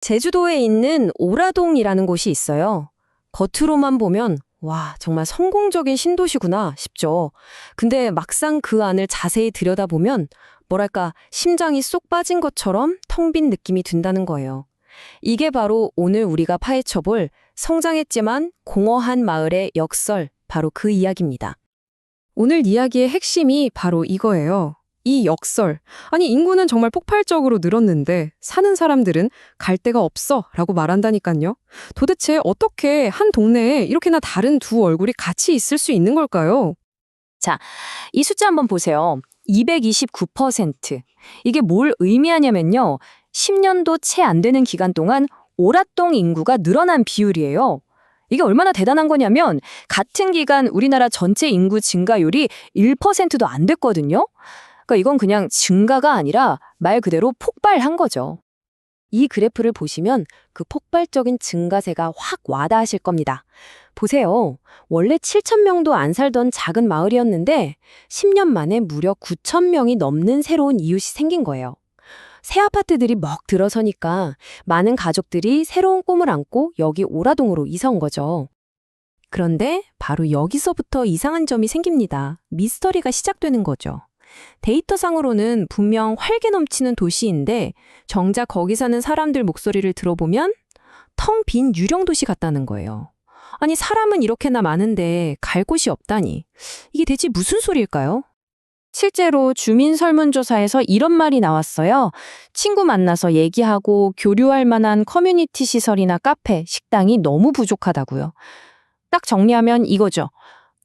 제주도에 있는 오라동이라는 곳이 있어요. 겉으로만 보면 와, 정말 성공적인 신도시구나 싶죠. 근데 막상 그 안을 자세히 들여다보면 뭐랄까 심장이 쏙 빠진 것처럼 텅 빈 느낌이 든다는 거예요. 이게 바로 오늘 우리가 파헤쳐볼 성장했지만 공허한 마을의 역설, 바로 그 이야기입니다. 오늘 이야기의 핵심이 바로 이거예요. 이 역설. 아니, 인구는 정말 폭발적으로 늘었는데 사는 사람들은 갈 데가 없어 라고 말한다니까요. 도대체 어떻게 한 동네에 이렇게나 다른 두 얼굴이 같이 있을 수 있는 걸까요? 이 숫자 한번 보세요. 229%. 이게 뭘 의미하냐면요. 10년도 채 안 되는 기간 동안 오랏동 인구가 늘어난 비율이에요. 이게 얼마나 대단한 거냐면 같은 기간 우리나라 전체 인구 증가율이 1%도 안 됐거든요. 그러니까 이건 그냥 증가가 아니라 말 그대로 폭발한 거죠. 이 그래프를 보시면 그 폭발적인 증가세가 확 와닿으실 겁니다. 보세요. 원래 7,000명도 안 살던 작은 마을이었는데 10년 만에 무려 9,000명이 넘는 새로운 이웃이 생긴 거예요. 새 아파트들이 먹 들어서니까 많은 가족들이 새로운 꿈을 안고 여기 오라동으로 이사 온 거죠. 그런데 바로 여기서부터 이상한 점이 생깁니다. 미스터리가 시작되는 거죠. 데이터상으로는 분명 활기 넘치는 도시인데 정작 거기 사는 사람들 목소리를 들어보면 텅 빈 유령 도시 같다는 거예요. 아니, 사람은 이렇게나 많은데 갈 곳이 없다니. 이게 대체 무슨 소리일까요? 실제로 주민 설문조사에서 이런 말이 나왔어요. 친구 만나서 얘기하고 교류할 만한 커뮤니티 시설이나 카페, 식당이 너무 부족하다고요. 딱 정리하면 이거죠.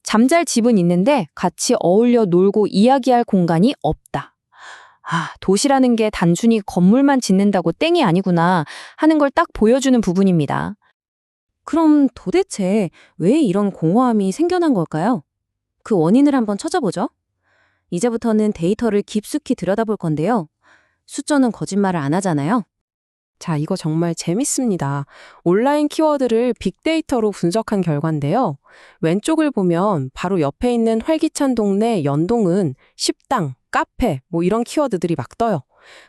잠잘 집은 있는데 같이 어울려 놀고 이야기할 공간이 없다. 아, 도시라는 게 단순히 건물만 짓는다고 땡이 아니구나 하는 걸 딱 보여주는 부분입니다. 그럼 도대체 왜 이런 공허함이 생겨난 걸까요? 그 원인을 한번 찾아보죠. 이제부터는 데이터를 깊숙이 들여다볼 건데요. 숫자는 거짓말을 안 하잖아요. 자, 이거 정말 재밌습니다. 온라인 키워드를 빅데이터로 분석한 결과인데요. 왼쪽을 보면 바로 옆에 있는 활기찬 동네 연동은 식당, 카페, 이런 키워드들이 막 떠요.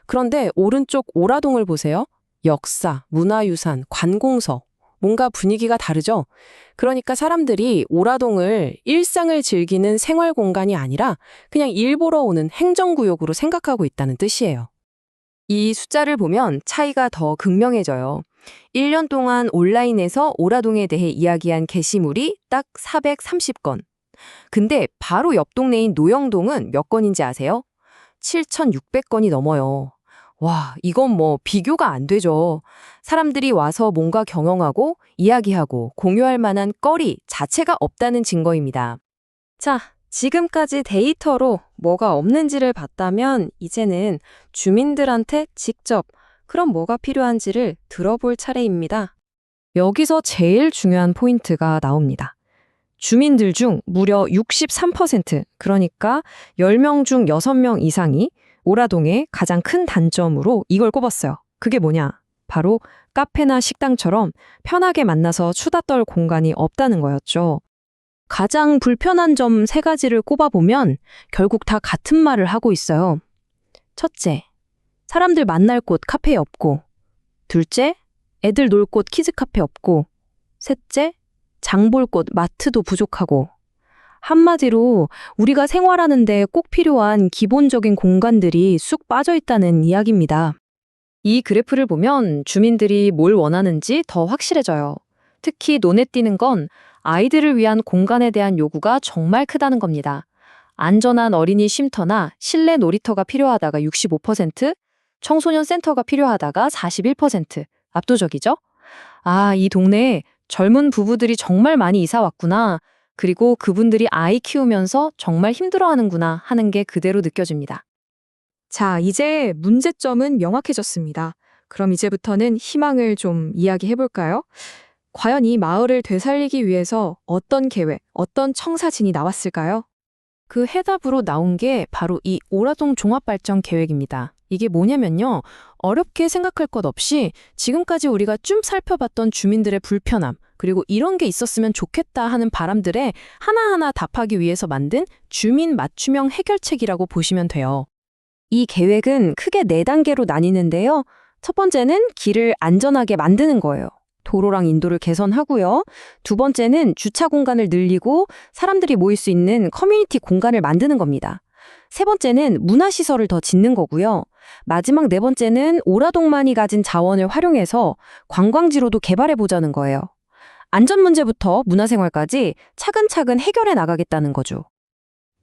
그런데 오른쪽 오라동을 보세요. 역사, 문화유산, 관공서. 뭔가 분위기가 다르죠? 그러니까 사람들이 오라동을 일상을 즐기는 생활 공간이 아니라 그냥 일 보러 오는 행정구역으로 생각하고 있다는 뜻이에요. 이 숫자를 보면 차이가 더 극명해져요. 1년 동안 온라인에서 오라동에 대해 이야기한 게시물이 딱 430건. 근데 바로 옆 동네인 노영동은 몇 건인지 아세요? 7,600건이 넘어요. 와, 이건 비교가 안 되죠. 사람들이 와서 뭔가 경영하고 이야기하고 공유할 만한 거리 자체가 없다는 증거입니다. 자, 지금까지 데이터로 뭐가 없는지를 봤다면 이제는 주민들한테 직접 그럼 뭐가 필요한지를 들어볼 차례입니다. 여기서 제일 중요한 포인트가 나옵니다. 주민들 중 무려 63%, 그러니까 10명 중 6명 이상이 오라동의 가장 큰 단점으로 이걸 꼽았어요. 그게 뭐냐? 바로 카페나 식당처럼 편하게 만나서 수다 떨 공간이 없다는 거였죠. 가장 불편한 점 3가지를 꼽아보면 결국 다 같은 말을 하고 있어요. 첫째, 사람들 만날 곳 카페에 없고. 둘째, 애들 놀 곳 키즈카페 없고. 셋째, 장 볼 곳 마트도 부족하고. 한마디로 우리가 생활하는데 꼭 필요한 기본적인 공간들이 쑥 빠져 있다는 이야기입니다. 이 그래프를 보면 주민들이 뭘 원하는지 더 확실해져요. 특히 눈에 띄는 건 아이들을 위한 공간에 대한 요구가 정말 크다는 겁니다. 안전한 어린이 쉼터나 실내 놀이터가 필요하다가 65%, 청소년 센터가 필요하다가 41%, 압도적이죠? 아, 이 동네에 젊은 부부들이 정말 많이 이사 왔구나. 그리고 그분들이 아이 키우면서 정말 힘들어하는구나 하는 게 그대로 느껴집니다. 자, 이제 문제점은 명확해졌습니다. 그럼 이제부터는 희망을 좀 이야기해볼까요? 과연 이 마을을 되살리기 위해서 어떤 계획, 어떤 청사진이 나왔을까요? 그 해답으로 나온 게 바로 이 오라동 종합발전 계획입니다. 이게 뭐냐면요. 어렵게 생각할 것 없이 지금까지 우리가 쭉 살펴봤던 주민들의 불편함, 그리고 이런 게 있었으면 좋겠다 하는 바람들에 하나하나 답하기 위해서 만든 주민 맞춤형 해결책이라고 보시면 돼요. 이 계획은 크게 4단계로 나뉘는데요. 첫 번째는 길을 안전하게 만드는 거예요. 도로랑 인도를 개선하고요. 두 번째는 주차 공간을 늘리고 사람들이 모일 수 있는 커뮤니티 공간을 만드는 겁니다. 세 번째는 문화시설을 더 짓는 거고요. 마지막 네 번째는 오라동만이 가진 자원을 활용해서 관광지로도 개발해보자는 거예요. 안전 문제부터 문화생활까지 차근차근 해결해 나가겠다는 거죠.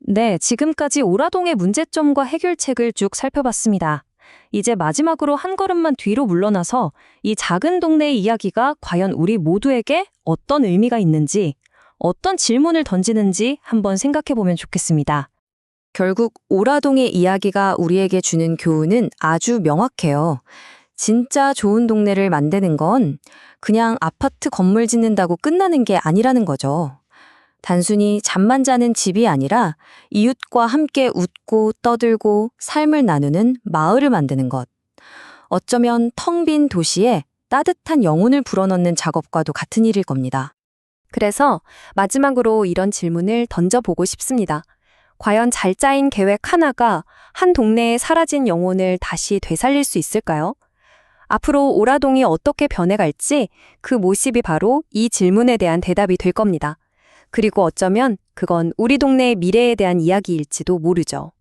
네, 지금까지 오라동의 문제점과 해결책을 쭉 살펴봤습니다. 이제 마지막으로 한 걸음만 뒤로 물러나서 이 작은 동네의 이야기가 과연 우리 모두에게 어떤 의미가 있는지, 어떤 질문을 던지는지 한번 생각해보면 좋겠습니다. 결국 오라동의 이야기가 우리에게 주는 교훈은 아주 명확해요. 진짜 좋은 동네를 만드는 건 그냥 아파트 건물 짓는다고 끝나는 게 아니라는 거죠. 단순히 잠만 자는 집이 아니라 이웃과 함께 웃고 떠들고 삶을 나누는 마을을 만드는 것. 어쩌면 텅 빈 도시에 따뜻한 영혼을 불어넣는 작업과도 같은 일일 겁니다. 그래서 마지막으로 이런 질문을 던져보고 싶습니다. 과연 잘 짜인 계획 하나가 한 동네에 사라진 영혼을 다시 되살릴 수 있을까요? 앞으로 오라동이 어떻게 변해갈지 그 모습이 바로 이 질문에 대한 대답이 될 겁니다. 그리고 어쩌면 그건 우리 동네의 미래에 대한 이야기일지도 모르죠.